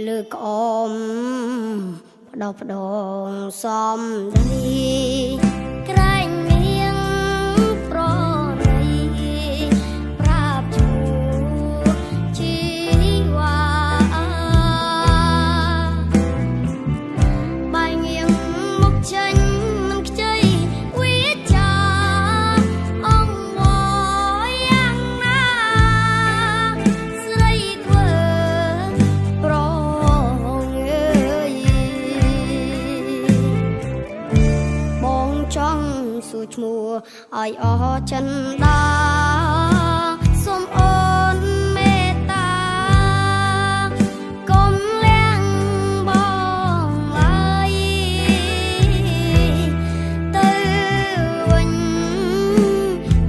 លើកអមផ្ដោផ្ដងសំដីក្រែងនាងប្រណីប្រាប់ជួជីវ៉ាបាយងៀងមកចាញ់មិនខ្ចីវាចាអងវយ៉ាងណាស្រីធ្វើប្រចង់សួរឈ្មោះឲ្យអស់ចិនដាសូមអូនមេត្តាកុំលៀងបងឡើយទៅវិញ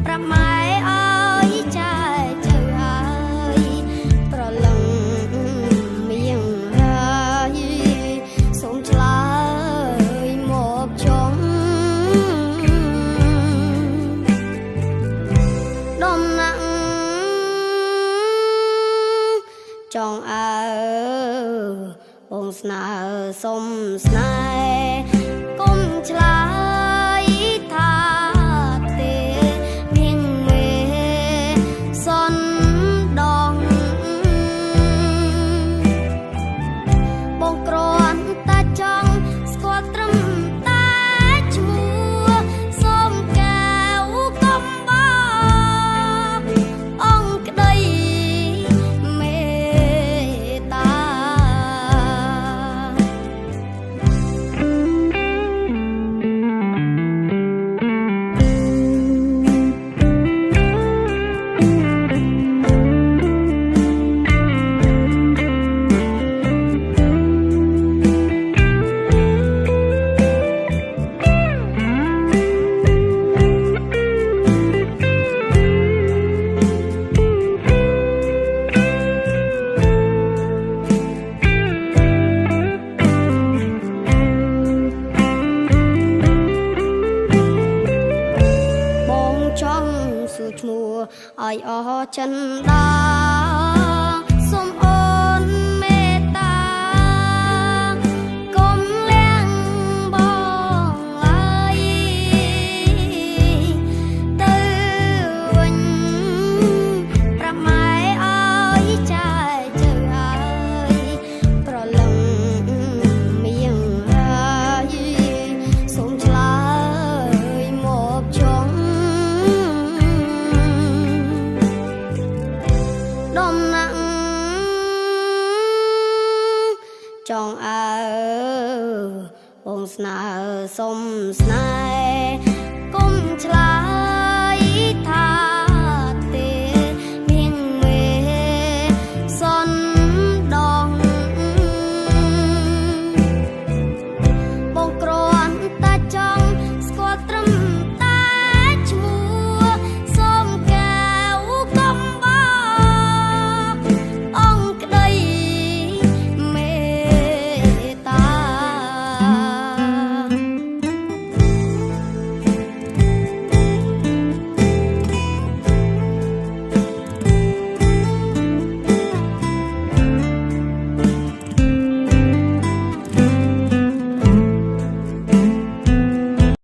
ប្រាប់ម៉ែឲ្យចាចៅហើយប្រឡឹងមៀងហើយសូមឆ្លើយមកចង់ចង់អើបងស្នើសុំស្នេហ៍កុំឆ្លើយថាទេនាងមេសន់ដងបងគ្រាន់តែចង់ស្គាល់ត្រឹមតែឈ្មោះសូមកែវកុំបោអង្គក្តីសួរឈ្មោះឲ្យអស់ចិនដាសូមអូនមេត្តាកុំលៀងបងឡើយទៅវិញប្រាប់ម៉ែឲ្យចាចៅហើយប្រឡឹងមៀងហើយសូមឆ្លើយមកចង់ចង់អើបងស្នើសុំស្នេហ៍